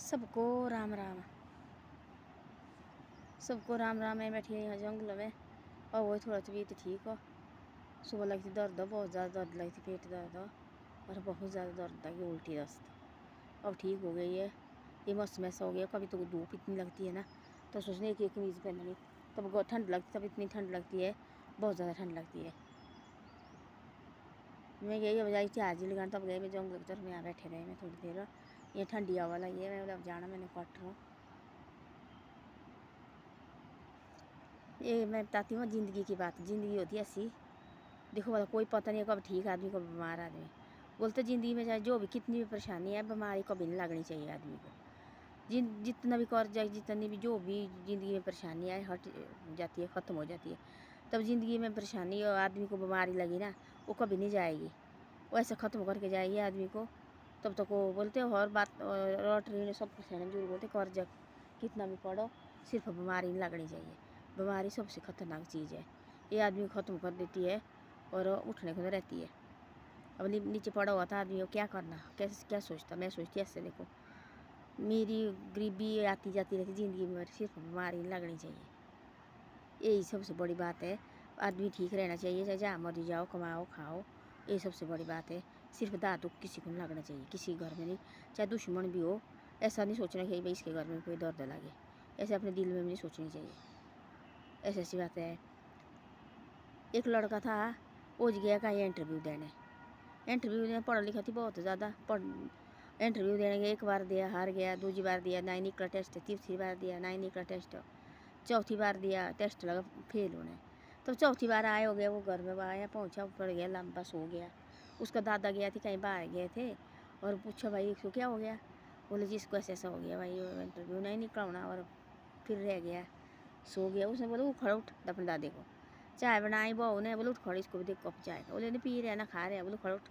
सबको राम राम। सबको राम राम। मैं बैठी है यहाँ जंगल में और वही थोड़ा तबीयत ठीक हो। सुबह लगती दर्द हो, बहुत ज़्यादा दर्द लगती, पेट दर्द हो और बहुत ज़्यादा दर्द लगी, उल्टी दस्त। अब ठीक हो गई है। ये मौसम ऐसा हो गया, कभी तो धूप इतनी लगती है ना तो सोचने की कमीज़ पहननी, तब ठंड लगती, तब इतनी ठंड लगती है, बहुत ज़्यादा ठंड लगती है। मैं गई अब जाई थी हाजिर लगाने, तब गई मैं जंगल की तरफ में, यहाँ बैठे रहे मैं थोड़ी देर। ये ठंडी हवा लगी है, मैं अब जाना, मैंने कट रहा हूँ। ये मैं बताती हूँ ज़िंदगी की बात। ज़िंदगी होती है ऐसी, देखो वाला कोई पता नहीं कब ठीक आदमी कब बीमार आदमी। बोलते ज़िंदगी में चाहे जो भी कितनी भी परेशानी है, बीमारी कभी नहीं लगनी चाहिए आदमी को। जितना भी कर जाए, जितनी भी जो भी ज़िंदगी में परेशानी आए हट जाती है, ख़त्म हो जाती है। तब ज़िंदगी में परेशानी और आदमी को बीमारी लगी ना, वो कभी नहीं जाएगी, वो ऐसे ख़त्म करके जाएगी आदमी को। तब तक वो बोलते हो हर बात लॉटरी सब जरूर बोलते कर जग कितना भी पढ़ो, सिर्फ बीमारी नहीं लगनी चाहिए। बीमारी सबसे ख़तरनाक चीज़ है, ये आदमी को ख़त्म कर देती है और उठने को नहीं रहती है। अब नीचे पड़ा हुआ था आदमी को क्या करना, कैसे क्या सोचता। मैं सोचती ऐसे, देखो मेरी गरीबी आती जाती रहती ज़िंदगी में, सिर्फ बीमारी नहीं लगनी चाहिए, यही सबसे बड़ी बात है। आदमी ठीक रहना चाहिए, चाहे जहाँ मर्जी जाओ, कमाओ खाओ, यही सबसे बड़ी बात है। सिर्फ दांत किसी को नहीं लगना चाहिए, किसी घर में नहीं, चाहे दुश्मन भी हो। ऐसा नहीं सोचना चाहिए भाई इसके घर में कोई दर्द लगे, ऐसे अपने दिल में भी नहीं सोचनी चाहिए। ऐसी ऐसी बात है। एक लड़का था, वो गया कहीं इंटरव्यू देने, पढ़ा लिखा थी बहुत ज़्यादा, इंटरव्यू देने गया। एक बार दिया हार गया, दूसरी बार दिया नहीं निकला टेस्ट, तीसरी बार दिया नहीं निकला टेस्ट, चौथी बार दिया टेस्ट लगा फेल होने। तो चौथी बार आए हो गया, वो घर में आया, पहुंचा, पड़ गया, लंबा सो गया। उसका दादा गया थे कहीं बाहर गए थे और पूछा भाई इसको क्या हो गया। बोले जी इसको ऐसा ऐसा हो गया भाई, इंटरव्यू नहीं निकला होना और फिर रह गया, सो गया। उसने बोला वो खड़ा उठ अपने दादे को, चाय बनाई बहू ने, बोले उठ खड़े इसको भी देख कप चाय का। बोले नहीं पी रहे ना खा रहे हैं, बोले खड़ा उठ।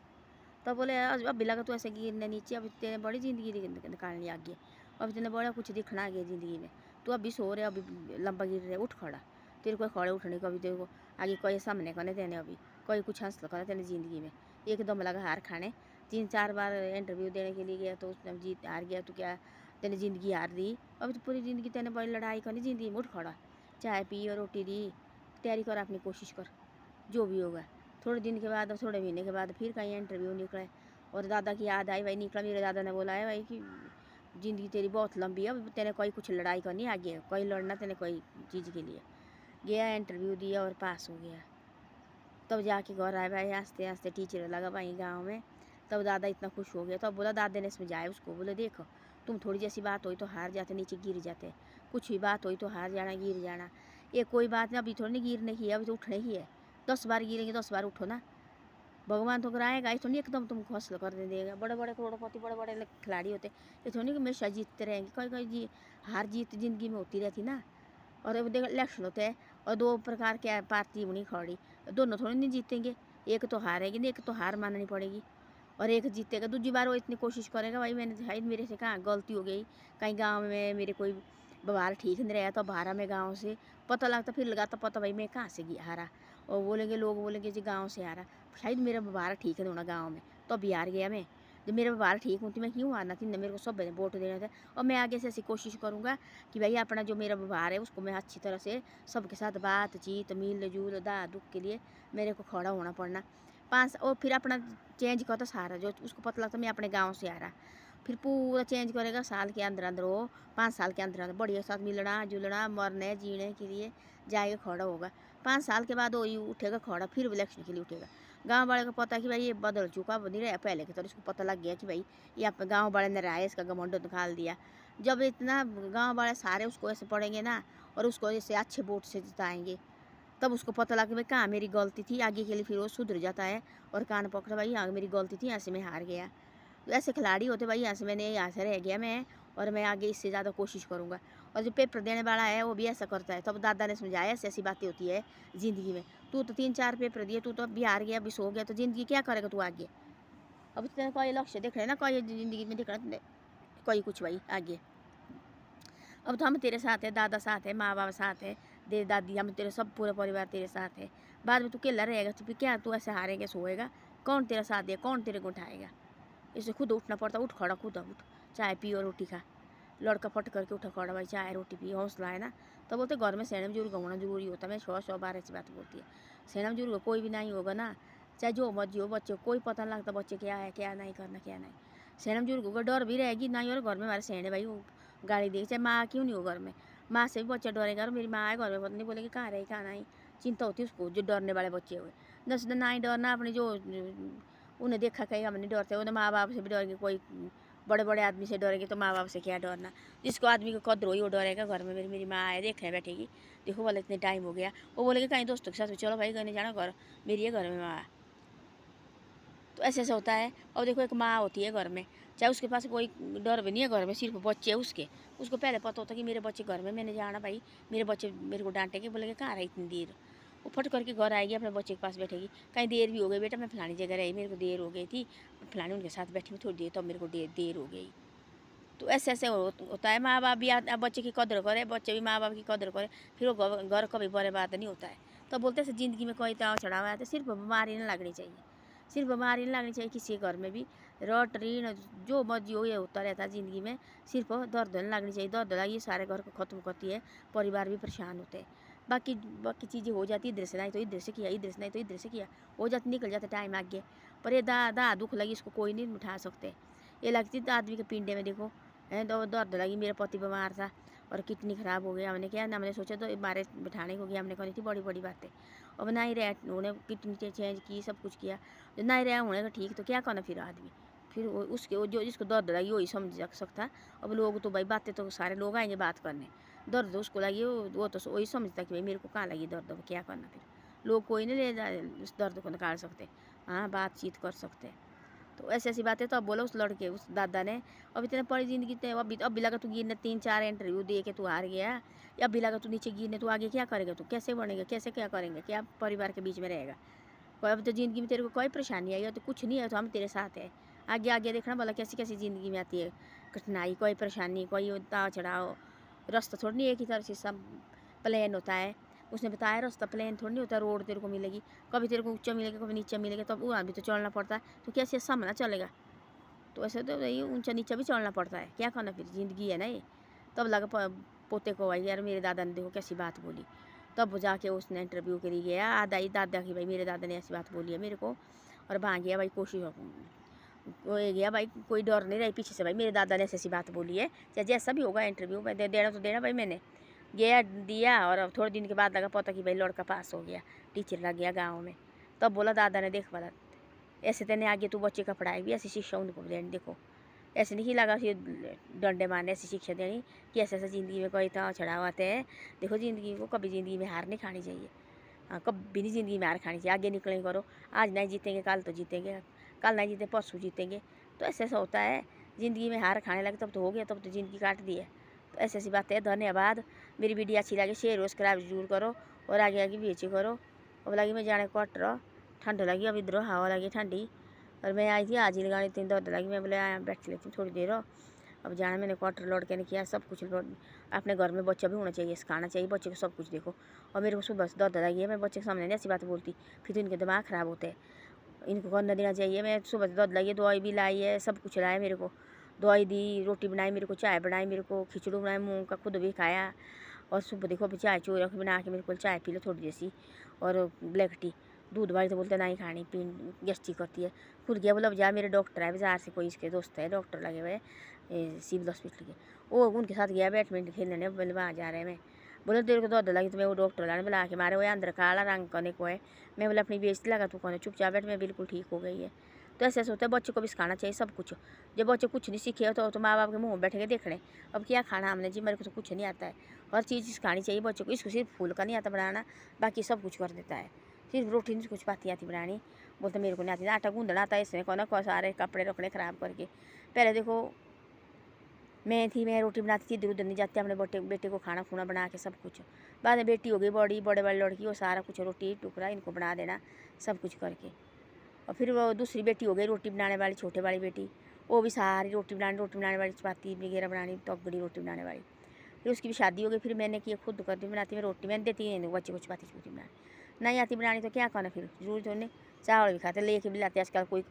तब बोले अब भी लगा तो ऐसे गिरने नीचे, अब तेने बड़ी ज़िंदगी निकालनी आगे, अब तेने बड़ा कुछ दिखना आ गया ज़िंदगी में, तू अभी सो रहे, अभी लंबा गिर रहे, उठ खड़ा। तेरे को खड़े उठने को अभी तेरे को आगे कोई सामने करने तेने, अभी कोई कुछ हासिल करना तेने ज़िंदगी में। एकदम लगा हार खाने, 3-4 बार इंटरव्यू देने के लिए गया तो उसने जीत हार गया, तो क्या तेने ज़िंदगी हार दी। अभी तो पूरी ज़िंदगी तेने बड़ी लड़ाई करनी ज़िंदगी में, उठ खड़ा, चाय पी और रोटी दी, तैयारी कर, अपनी कोशिश कर, जो भी होगा। थोड़े दिन के बाद, थोड़े महीने के बाद फिर कहीं इंटरव्यू निकले और दादा की याद आई, भाई निकला, मेरे दादा ने बोला है भाई कि ज़िंदगी तेरी बहुत लंबी है, तेने कोई कुछ लड़ाई करनी आगे, कोई लड़ना तेने कोई चीज़ के लिए। गया इंटरव्यू दिया और पास हो गया। तब जाके घर आए भाई, आस्ते आस्ते टीचर लगा भाई गाँव में। तब दादा इतना खुश हो गया। तब बोला, दादा ने समझाया उसको, बोले देखो तुम थोड़ी जैसी बात हुई तो हार जाते, नीचे गिर जाते, कुछ भी बात हुई तो हार जाना, गिर जाना, ये कोई बात नहीं, अभी थोड़ी नहीं गिरने की है, अभी तो उठने ही है। 10 बार गिरेंगे 10 बार उठो ना, भगवान तो कराएगा, ये थोड़ी एकदम तुमको हौसला कर देगा। बड़े बड़े करोड़पति, बड़े बड़े खिलाड़ी होते, ये थोड़ी कि हमेशा जीतते रहेंगे, कोई कोई हार जीत ज़िंदगी में होती रहती ना। और अब देख इलेक्शन होते हैं और 2 प्रकार के पार्टी बनी खड़ी, दोनों थोड़ी नहीं जीतेंगे, एक तो हारेगी नहीं, एक तो हार माननी पड़ेगी और एक जीतेगा। दूसरी बार वो इतनी कोशिश करेगा भाई मैंने शायद मेरे से कहाँ गलती हो गई, कहीं गाँव में मेरे कोई व्यवहार ठीक नहीं रहा, तो बाहर में गाँव से पता लगता, फिर लगाता पता भाई मैं कहाँ से हारा। और बोलेंगे लोग, बोलेंगे जी गाँव से हारा, शायद मेरा व्यवहार ठीक नहीं होना गाँव में, तो अभी हार गया मैं। जब मेरा व्यवहार ठीक होती मैं क्यों हारना थी, मेरे को सब वोट देना था। और मैं आगे से ऐसी कोशिश करूँगा कि भाई अपना जो मेरा व्यवहार है उसको मैं अच्छी तरह से सबके साथ बातचीत मिल जुल दाह दुख के लिए मेरे को खड़ा होना पड़ना। 5 और फिर अपना चेंज करता सारा, जो उसको पता लगता मैं अपने गाँव से आ रहा, फिर पूरा चेंज करेगा। साल के अंदर अंदर वो 5 साल के अंदर अंदर बढ़िया साथ मिलना जुलना, मरने जीने के लिए जाएगा, खड़ा होगा। 5 साल के बाद वो उठेगा खड़ा, फिर इलेक्शन के लिए उठेगा। गांव वाले को पता है कि भाई ये बदल चुका, नहीं रहा पहले की तरह, इसको पता लग गया कि भाई ये आप गाँव वाले ने रहा है, इसका घमंड निकाल दिया। जब इतना गाँव वाले सारे उसको ऐसे पढ़ेंगे ना और उसको ऐसे अच्छे वोट से जिताएंगे, तब उसको पता लगा भाई कहाँ मेरी गलती थी, आगे के लिए फिर वो सुधर जाता है और कान पकड़ा भाई यहाँ मेरी गलती थी, यहाँ से मैं हार गया। ऐसे खिलाड़ी होते भाई, यहाँ से मैंने यहाँ से रह गया मैं, और मैं आगे इससे ज़्यादा कोशिश करूँगा। और जो पेपर देने वाला है वो भी ऐसा करता है। तब दादा ने समझाया ऐसी ऐसी बातें होती है ज़िंदगी में, तू तो 3-4 पेपर दिए, तू तो अभी हार गया, अभी सो गया, तो ज़िंदगी क्या करेगा तू आगे। अब तेरे कोई लक्ष्य देख रहे ना, कोई ज़िंदगी में दिख रहा कोई कुछ भाई आगे। अब तो हम तेरे साथ है, दादा साथ है, माँ बाप साथ है, दे दादी, हम तेरे सब पूरा परिवार तेरे साथ है। बाद में तू अकेला रहेगा तो फिर क्या, तू ऐसे हारेगा सोएगा, कौन तेरा साथ दे, कौन तेरे को उठाएगा। इसे खुद उठना पड़ता, उठ खड़ा खुद उठ, चाय पी और रोटी खा, लड़का फट करके उठा खड़ा भाई चाय रोटी पी हौसला है ना। तो बोलते घर में सेना बुजुर्ग होना जरूरी होता है। मैं 100 बार ऐसी बात बोलती है। सेना बुजुर्ग कोई भी नहीं होगा ना, चाहे जो मर्जी हो, बच्चे कोई पता नहीं लगता बच्चे क्या है क्या नहीं करना क्या नहीं। सेना बुजुर्ग को डर भी रहेगी नहीं। और घर में हमारे सेने भाई गाड़ी देगी, चाहे माँ क्यों नहीं हो घर में, माँ से भी बच्चा डरेगा। और मेरी माँ है घर में, पता नहीं बोलेगी कहाँ रही कहाँ नहीं, चिंता होती है उसको जो डरने वाले बच्चे हुए। दस दिन ना ही डरना अपने जो उन्हें देखा कहीं हम नहीं डरते, उन्हें माँ बाप से भी डरेंगे। कोई बड़े बड़े आदमी से डरेंगे तो माँ बाप से क्या डरना। जिसको आदमी को कद्र हुई वो डरेगा। घर में मेरी माँ है देखने बैठेगी, देखो बोले इतने टाइम हो गया, वो बोलेगी कहीं दोस्तों के साथ, चलो भाई कहीं जाना, घर मेरी है घर में माँ। तो ऐसे ऐसा होता है। और देखो एक माँ होती है घर में, चाहे उसके पास कोई डर भी नहीं है, घर में सिर्फ बच्चे है उसको पहले पता होता है कि मेरे बच्चे घर में, मैंने जाना भाई, मेरे बच्चे मेरे को डांटेंगे, बोलेंगे कहाँ रही इतनी देर। वो फट करके घर आएगी, अपने बच्चे के पास बैठेगी, कहीं देर भी हो गई बेटा मैं फलानी जगह रही, मेरे को देर हो गई थी, फलानी उनके साथ बैठी थोड़ी देर, तो मेरे को देर हो गई। तो ऐसे ऐसे होता है। माँ बाप भी बच्चे की कदर करे, बच्चे भी माँ बाप की कदर करे, फिर वो घर कभी बर्बाद नहीं होता है। तो बोलते हैं ज़िंदगी में कोई ताव चढ़ावा है तो सिर्फ बीमारी नहीं लगनी चाहिए, सिर्फ बीमारी नहीं लगनी चाहिए किसी घर में भी। रट रीण जो मर्जी हो ये होता रहता है ज़िंदगी में, सिर्फ दर्द नहीं लगनी चाहिए। दर्द लगी सारे घर को ख़त्म करती है, परिवार भी परेशान होते हैं। बाकी बाकी चीज़ें हो जाती, इधर से नहीं तो इधर से किया, इधर से नहीं तो इधर से किया, हो जाती, निकल जाता टाइम आगे। पर ये दा दुख लगी इसको कोई नहीं उठा सकते। ये लगती तो आदमी के पिंडे में देखो है, तो दर्द लगी। मेरा पति बीमार था और किडनी ख़राब हो गया, हमने क्या ना, हमने सोचा तो बारे बिठाने को गया, हमने करी थी बड़ी बड़ी बातें। अब नहीं रहे, उन्होंने किडनी चेंज की, सब कुछ किया, जो नहीं रहा होने का ठीक, तो क्या करना फिर आदमी। फिर उसके जो जिसको दर्द लगी वही समझ सकता। अब लोग तो भाई बातें तो सारे लोग आएंगे बात करने, दर्द तो उसको लगी वो तो वही समझता कि भाई मेरे को कहाँ लगी दर्द, क्या करना फिर। लोग कोई नहीं ले जाए उस दर्द को निकाल सकते, हाँ बातचीत कर सकते। तो ऐसी ऐसी बातें तो अब बोलो उस लड़के उस दादा ने। अब इतने पड़ी ज़िंदगी ते अब भी लगा तू गिरने 3-4 इंटरव्यू दे के तू हार गया, अब भी लगा तू नीचे गिरने, तू आगे क्या करेगा, तू कैसे बनेगा, कैसे क्या करेंगे, क्या परिवार के बीच में रहेगा। कोई अब तो ज़िंदगी में तेरे को कोई परेशानी आई हो तो कुछ नहीं है, तो हम तेरे साथ है। आगे आगे देखना भला कैसी कैसी ज़िंदगी में आती है कठिनाई, कोई परेशानी, कोई उतार चढ़ाव। रास्ता थोड़ी नहीं एक ही तरह से सब प्लेन होता है। उसने बताया रास्ता प्लेन थोड़ी नहीं होता, रोड तेरे को मिलेगी, कभी तेरे को ऊंचा मिलेगा कभी नीचा मिलेगा, तब वहाँ भी तो चलना पड़ता है। तो कैसे सामना चलेगा। तो ऐसे तो यही ऊंचा नीचा भी चलना पड़ता है, क्या करना फिर, ज़िंदगी है ना ये। तब लगा पोते को भाई यार मेरे दादा ने देखो कैसी बात बोली, तब जाके उसने इंटरव्यू के लिए गया। दादा की भाई मेरे दादा ने ऐसी बात बोली है मेरे को, और वहाँ गया भाई कोशिश वो गया भाई, कोई डर नहीं रही पीछे से, भाई मेरे दादा ने ऐसी बात बोली है, चाहे जैसा भी होगा इंटरव्यू में देना तो देना भाई। मैंने गया दिया, और अब थोड़े दिन के बाद लगा पता कि भाई लड़का पास हो गया, टीचर लग गया गाँव में। तब बोला दादा ने देख वाला ऐसे तेने आगे तू बच्चे का पढ़ाई भी ऐसी शिक्षा उनको देनी, देखो ऐसे नहीं लगा कि डंडे मारने, ऐसी शिक्षा देनी कि ऐसे ऐसा ज़िंदगी में कोई तो चढ़ाव आते हैं। देखो ज़िंदगी को कभी ज़िंदगी में हार नहीं खानी चाहिए, हाँ कभी नहीं ज़िंदगी में हार खानी चाहिए। आगे निकलेंगे करो, आज नहीं जीतेंगे कल तो जीतेंगे, कल नहीं जीते परसों जीतेंगे। तो ऐसे ऐसा होता है, ज़िंदगी में हार खाने लगे तब तो हो गया, तब तो ज़िंदगी काट दी है। तो ऐसी ऐसी बातें। धन्यवाद। मेरी वीडियो अच्छी लगे शेयर सब्सक्राइब जरूर करो, और आगे आगे बेचे करो। अब लगी मैं जाने कट रहा, ठंड लगी, अब इधर हवा लगी ठंडी, और मैं आई थी आज ही लगानी, इतनी दर्द लगी, मैं बोले आया बैठ लेती हूँ थोड़ी देर। अब जाना मैंने क्वार्टर लौट के नहीं किया, सब कुछ अपने घर में बच्चा भी होना चाहिए, सिखाना चाहिए बच्चे को सब कुछ। देखो और मेरे को सुबह से दर्द लगी है, मैं बच्चे के सामने नहीं ऐसी बात बोलती, फिर तो इनके दिमाग ख़राब होते हैं, इनको करना देना चाहिए। मैं सुबह से दर्द लगी है, दवाई भी लाई है, सब कुछ लाया मेरे को, दवाई दी, रोटी बनाई मेरे को, चाय बनाई मेरे को, खिचड़ी बनाई मूँग का खुद भी खाया। और सुबह देखो अभी चाय चो बना के मेरे को चाय पी लो थोड़ी जैसी, और ब्लैक टी। दूध वाली तो बोलते नहीं खानी, पी गैस्ट्रिक करती है। खुद गया बोला जा, मेरे डॉक्टर है बाजार से, कोई इसके दोस्त है डॉक्टर लगे हुए सिविल हॉस्पिटल के, वो उनके साथ गया बैडमिंटन खेलने, बोले वहाँ जा रहे हैं। मैं बोले तेरे को दर्द लगी तो मैं वो डॉक्टर लाने बुला के मारे, वो अंदर काला रंग करने को है। मैं बोला अपनी बेइज्जती लगा तू कहने चुपचाप बैठ, मैं बिल्कुल ठीक हो गई है। तो ऐसे ऐसे होता है, बच्चे को भी सिखाना चाहिए सब कुछ। जब बच्चे कुछ नहीं सीखे तो माँ बाप के मुँह में बैठेंगे देखने, अब क्या खाना हमने जी, मेरे को तो कुछ नहीं आता है। हर चीज़ सिखानी चाहिए बच्चों को, इसको सिर्फ फूल का नहीं आता बनाना, बाकी सब कुछ कर देता है। सिर्फ रोटी नहीं कुछ पाती आती बनानी, बोलते मेरे को नहीं आती, आटा गूंदना आता है इसमें कौन को सारे कपड़े रखने ख़राब करके। पहले देखो मैं रोटी बनाती थी, इधर उधर नहीं जाती, अपने बेटे को खाना खुना बना के सब कुछ। बाद में बेटी हो गई बड़ी, बड़े बड़े लड़की, वो सारा कुछ रोटी टुकड़ा इनको बना देना सब कुछ करके। और फिर वो दूसरी बेटी हो गई रोटी बनाने वाली, छोटे वाली बेटी, वो भी सारी रोटी बनाने वाली, चपाती वगैरह बनानी, तगड़ी रोटी बनाने वाली। फिर उसकी भी शादी हो गई, फिर मैंने किया खुद करती बनाती मैं रोटी, मैंने देती है बच्चे को चपाती छूटी बनानी नहीं आती बनानी, तो क्या करना फिर, जरूरी तो नहीं। चावल भी खाते लेके भी लाते आजकल, कोई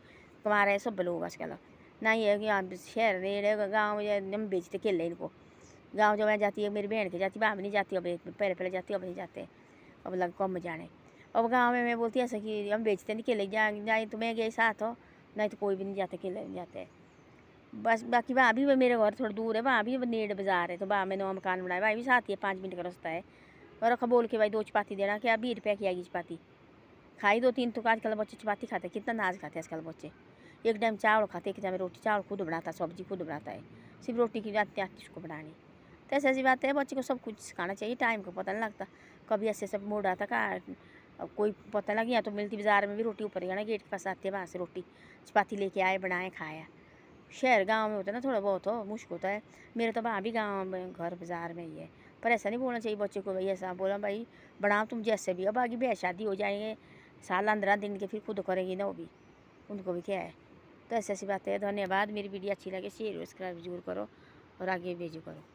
कमा रहे हैं सब लोग आजकल, ना ही है कि यहाँ शहर रेड़ गाँव हम बेचते केले इनको। गाँव जो मैं जाती है मेरी बहन के जाती, वहाँ भी नहीं जाती, अब पहले पहले जाती, अब नहीं जाते, अब लग कम जाने। अब गाँव में मैं बोलती ऐसा कि हम बेचते नहीं केले, जाए तो मैं गई साथ हो, नहीं तो कोई भी नहीं जाते, केले नहीं जाते बस। बाकी वहाँ भी मेरे घर थोड़ा दूर है, वहाँ भी नेड़ बाज़ार है, तो वहाँ मैंने मकान बनाया, वहाँ भी साथ ही है, 5 मिनट का रास्ता है। और रखा बोल के भाई 2 चपाती देना, क्या 20 रुपये की आएगी चपाती, खाई 2-3 तो आजकल बच्चे चपाती खाते, कितना नाज खाते हैं आजकल बच्चे। एक टाइम चावल खाते, एक टाइम रोटी, चावल खुद बनाता, सब्जी खुद बनाता है, सिर्फ रोटी की आती उसको बनानी। तो ऐसी बात है, बच्चे को सब कुछ सिखाना चाहिए, टाइम को पता नहीं लगता कभी ऐसे सब मूड आता का कोई पता लग गया तो मिलती बाज़ार में भी रोटी ऊपर जाना, गेट के पास आती है, वहाँ से रोटी चपाती लेके आए, बनाए, खाया। शहर गांव में होता है ना थोड़ा बहुत हो मुश्किल होता है। मेरे तो वहाँ भी गांव में घर बाज़ार में ही है, पर ऐसा नहीं बोलना चाहिए बच्चे को, भाई ऐसा बोला भाई बनाओ तुम जैसे भी। अब आगे ब्याह शादी हो जाएंगे साल 15 दिन के, फिर खुद करेंगी ना वो भी, उनको भी क्या है। तो ऐसी ऐसी बातें है। धन्यवाद। मेरी वीडियो अच्छी लगे शेयर सब्सक्राइब जरूर करो और आगे भेजो करो।